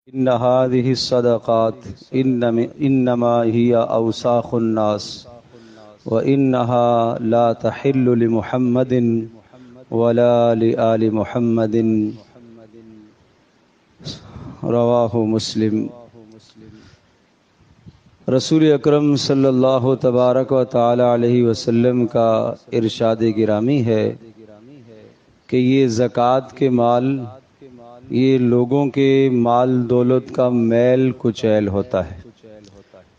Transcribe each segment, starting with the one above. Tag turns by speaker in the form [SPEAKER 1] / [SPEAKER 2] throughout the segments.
[SPEAKER 1] إن هذه الصدقات إنما هي أوساخ الناس وإنها لا تحل لمحمد ولا لآل محمد رواہ مسلم۔ رسول اکرم صلی اللہ تبارک و تعالی علیہ وسلم کا ارشاد گرامی ہے کہ یہ زکوٰۃ کے مال یہ لوگوں کے مال دولت کا میل کچیل ہوتا ہے۔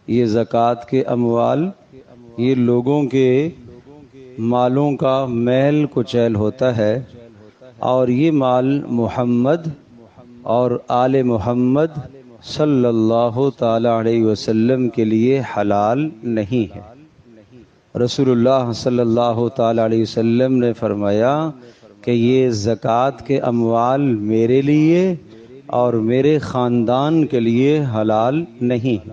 [SPEAKER 1] یہ زکوٰۃ کے اموال یہ لوگوں کے مالوں کا میل کچیل ہوتا ہے، اور یہ مال محمد اور آل محمد صلی اللہ تعالی علیہ وسلم کے لیے حلال نہیں ہے۔ رسول اللہ صلی اللہ تعالی علیہ وسلم نے فرمایا کہ یہ زکوٰۃ کے اموال میرے لیے اور میرے خاندان کے لیے حلال نہیں۔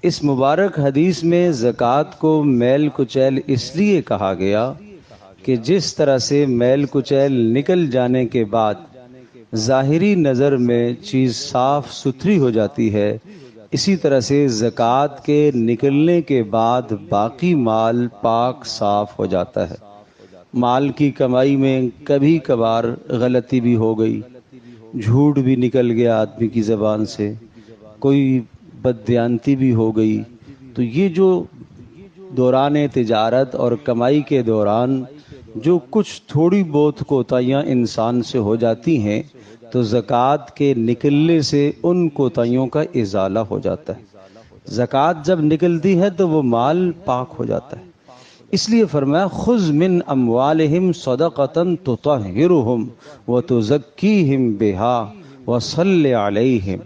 [SPEAKER 1] اس مبارک حدیث میں زکوٰۃ کو میل کچیل اس لیے کہا گیا کہ جس طرح سے میل کچیل نکل جانے کے بعد ظاہری نظر میں چیز صاف ستھری ہو جاتی ہے، اسی طرح سے زکوٰۃ کے نکلنے کے بعد باقی مال پاک صاف ہو جاتا ہے۔ مال کی کمائی میں کبھی کبھار غلطی بھی ہو گئی، جھوٹ بھی نکل گیا آدمی کی زبان سے، کوئی بددیانتی بھی ہو گئی، تو یہ جو دوران تجارت اور کمائی کے دوران جو کچھ تھوڑی بہت کوتاہیاں انسان سے ہو جاتی ہیں، تو زکوٰۃ کے نکلنے سے ان کوتاہیوں کا ازالہ ہو جاتا ہے۔ زکوٰۃ جب نکلتی ہے تو وہ مال پاک ہو جاتا ہے۔ اس لیے فرمایا خذ من اموالہم صدقۃ تطہرہم وتزکیہم بہا وصلی علیہم۔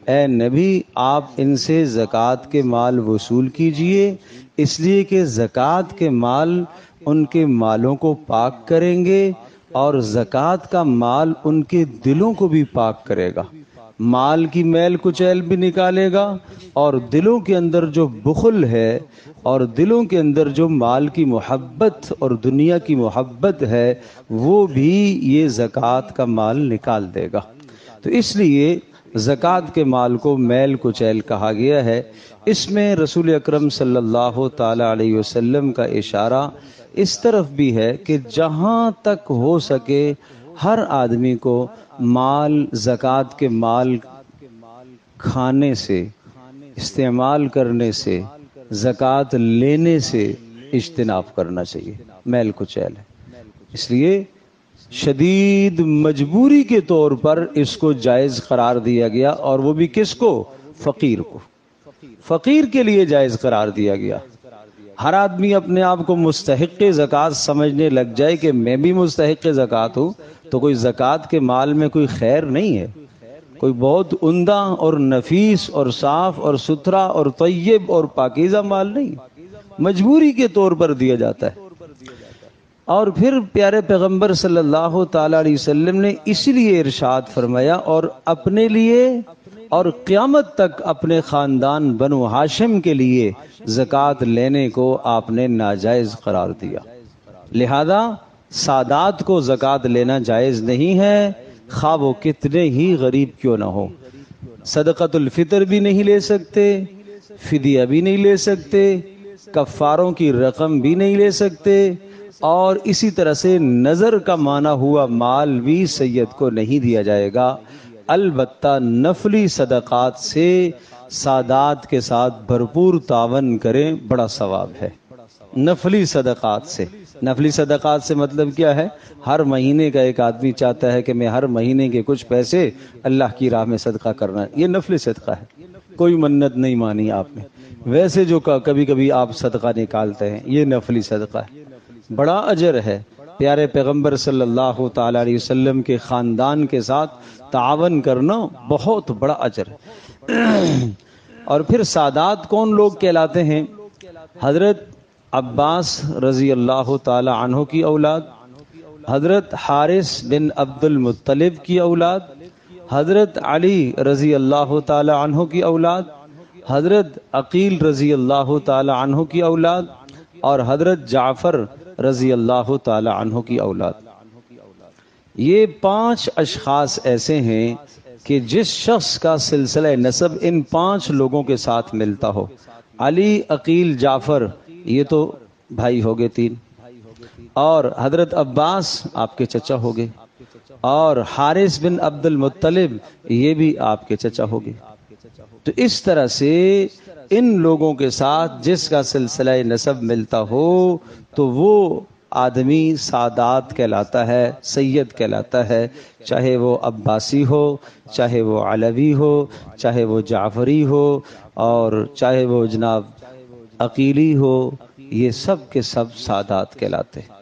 [SPEAKER 1] اے نبی، آپ ان سے زکوٰۃ کے مال وصول کیجئے، اس لیے کہ زکوٰۃ کے مال ان کے مالوں کو پاک کریں گے، اور زکوٰۃ کا مال ان کے دلوں کو بھی پاک کرے گا، مال کی میل کچیل بھی نکالے گا، اور دلوں کے اندر جو بخل ہے اور دلوں کے اندر جو مال کی محبت اور دنیا کی محبت ہے، وہ بھی یہ زکوٰۃ کا مال نکال دے گا۔ تو اس لیے زکوٰۃ کے مال کو میل کچیل کہا گیا ہے۔ اس میں رسول اکرم صلی اللہ تعالی علیہ وسلم کا اشارہ اس طرف بھی ہے کہ جہاں تک ہو سکے ہر آدمی کو مال زکوٰۃ کے مال کھانے سے، استعمال کرنے سے، زکوٰۃ لینے سے اجتناب کرنا چاہیے۔ میل کچیل ہے، اس لیے شدید مجبوری کے طور پر اس کو جائز قرار دیا گیا، اور وہ بھی کس کو؟ فقیر کو۔ فقیر کے لیے جائز قرار دیا گیا۔ ہر آدمی اپنے آپ کو مستحق زکوٰۃ سمجھنے لگ جائے کہ میں بھی مستحق زکوٰۃ ہوں، تو کوئی زکوٰۃ کے مال میں کوئی خیر نہیں ہے، کوئی بہت عمدہ اور نفیس اور صاف اور ستھرا اور طیب اور پاکیزہ مال نہیں، مجبوری کے طور پر دیا جاتا ہے۔ اور پھر پیارے پیغمبر صلی اللہ تعالی علیہ وسلم نے اسی لیے ارشاد فرمایا، اور اپنے لیے اور قیامت تک اپنے خاندان بنو ہاشم کے لیے زکوٰۃ لینے کو آپ نے ناجائز قرار دیا۔ لہذا سادات کو زکوٰۃ لینا جائز نہیں ہے، خواہ وہ کتنے ہی غریب کیوں نہ ہو۔ صدقۃ الفطر بھی نہیں لے سکتے، فدیہ بھی نہیں لے سکتے، کفاروں کی رقم بھی نہیں لے سکتے، اور اسی طرح سے نظر کا مانا ہوا مال بھی سید کو نہیں دیا جائے گا۔ البتہ نفلی صدقات سے سادات کے ساتھ بھرپور تعاون کریں، بڑا ثواب ہے۔ نفلی صدقات سے، نفلی صدقات سے مطلب کیا ہے؟ ہر مہینے کا ایک آدمی چاہتا ہے کہ میں ہر مہینے کے کچھ پیسے اللہ کی راہ میں صدقہ کرنا ہے، یہ نفلی صدقہ ہے، کوئی منت نہیں مانی آپ نے۔ ویسے جو کبھی کبھی آپ صدقہ نکالتے ہیں، یہ نفلی صدقہ ہے، بڑا اجر ہے۔ پیارے پیغمبر صلی اللہ تعالی علیہ وسلم کے خاندان کے ساتھ تعاون کرنا بہت بڑا اجر ہے۔ اور پھر سادات کون لوگ کہلاتے ہیں؟ حضرت عباس رضی اللہ تعالی عنہ کی اولاد، حضرت حارث بن عبد المطلب کی اولاد، حضرت علی رضی اللہ تعالی عنہ کی اولاد، حضرت عقیل رضی اللہ تعالی عنہ کی اولاد، اور حضرت جعفر رضی اللہ تعالی عنہ کی اولاد۔ یہ 5 اشخاص ایسے ہیں کہ جس شخص کا سلسلہ نسب ان 5 لوگوں کے ساتھ ملتا ہو، علی، عقیل، جعفر، یہ تو بھائی ہو گئے 3، اور حضرت عباس آپ کے چچا ہو گئے، اور حارث بن عبد المطلب یہ بھی آپ کے چچا ہو گئے۔ تو اس طرح سے ان لوگوں کے ساتھ جس کا سلسلہ نسب ملتا ہو تو وہ آدمی سادات کہلاتا ہے، سید کہلاتا ہے، چاہے وہ عباسی ہو، چاہے وہ علوی ہو، چاہے وہ جعفری ہو، اور چاہے وہ جناب عقیلی ہو، یہ سب کے سب سادات کہلاتے ہیں۔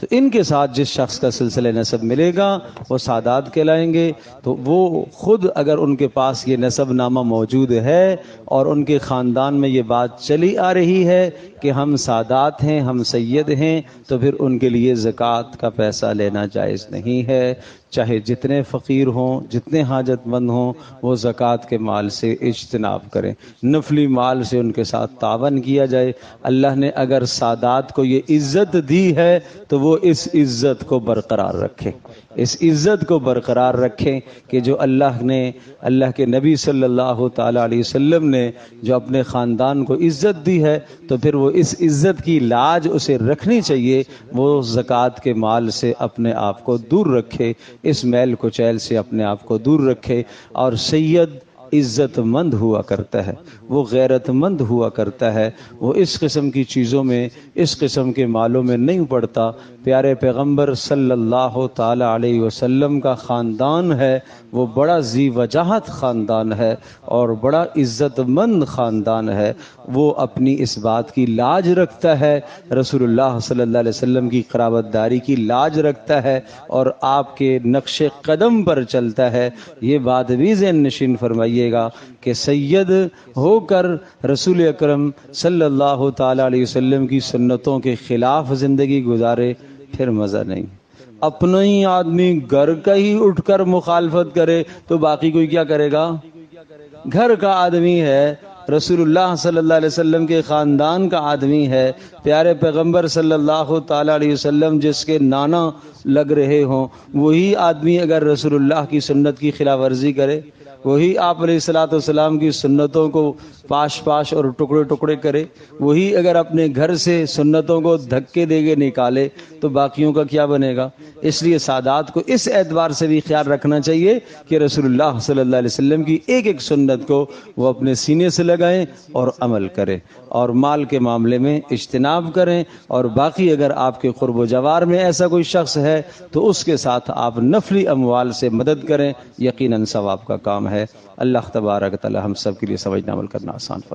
[SPEAKER 1] تو ان کے ساتھ جس شخص کا سلسلہ نسب ملے گا وہ سادات کہلائیں گے۔ تو وہ خود اگر ان کے پاس یہ نسب نامہ موجود ہے اور ان کے خاندان میں یہ بات چلی آ رہی ہے کہ ہم سادات ہیں، ہم سید ہیں، تو پھر ان کے لیے زکوٰۃ کا پیسہ لینا جائز نہیں ہے، چاہے جتنے فقیر ہوں، جتنے حاجت مند ہوں، وہ زکوٰۃ کے مال سے اجتناب کریں، نفلی مال سے ان کے ساتھ تعاون کیا جائے۔ اللہ نے اگر سادات کو یہ عزت دی ہے تو وہ اس عزت کو برقرار رکھے، اس عزت کو برقرار رکھیں کہ جو اللہ نے، اللہ کے نبی صلی اللہ تعالی علیہ وسلم نے جو اپنے خاندان کو عزت دی ہے تو پھر وہ اس عزت کی لاج اسے رکھنی چاہیے، وہ زکوٰۃ کے مال سے اپنے آپ کو دور رکھے، اس میل کچیل سے اپنے آپ کو دور رکھے۔ اور سید عزت مند ہوا کرتا ہے، وہ غیرت مند ہوا کرتا ہے، وہ اس قسم کی چیزوں میں، اس قسم کے مالوں میں نہیں پڑتا۔ پیارے پیغمبر صلی اللہ تعالی علیہ وسلم کا خاندان ہے وہ بڑا ذی وجاہت خاندان ہے اور بڑا عزت مند خاندان ہے، وہ اپنی اس بات کی لاج رکھتا ہے، رسول اللہ صلی اللہ علیہ وسلم کی قرابت داری کی لاج رکھتا ہے اور آپ کے نقش قدم پر چلتا ہے۔ یہ بات بھی ذہن نشین فرمائیے گا کہ سید ہو کر رسول اکرم صلی اللہ تعالی علیہ وسلم کی سنتوں کے خلاف زندگی گزارے پھر مزہ نہیں۔ اپنا ہی آدمی گھر کا ہی اٹھ کر مخالفت کرے تو باقی کوئی کیا کرے گا؟ گھر کا آدمی ہے، رسول اللہ صلی اللہ علیہ وسلم کے خاندان کا آدمی ہے، پیارے پیغمبر صلی اللہ تعالی علیہ وسلم جس کے نانا لگ رہے ہوں، وہی آدمی اگر رسول اللہ کی سنت کی خلاف ورزی کرے، وہی آپ علیہ الصلوۃ والسلام کی سنتوں کو پاش پاش اور ٹکڑے ٹکڑے کرے، وہی اگر اپنے گھر سے سنتوں کو دھکے دے کے نکالے تو باقیوں کا کیا بنے گا؟ اس لیے سادات کو اس اعتبار سے بھی خیال رکھنا چاہیے کہ رسول اللہ صلی اللہ علیہ وسلم کی ایک ایک سنت کو وہ اپنے سینے سے لگائیں اور عمل کریں، اور مال کے معاملے میں اجتناب کریں، اور باقی اگر آپ کے قرب و جوار میں ایسا کوئی شخص ہے تو اس کے ساتھ آپ نفلی اموال سے مدد کریں، یقیناً ثواب کا کام ہے۔ اللہ تبارک تعالی ہم سب کے لیے سمجھنا عمل کرنا آسان فرمائے۔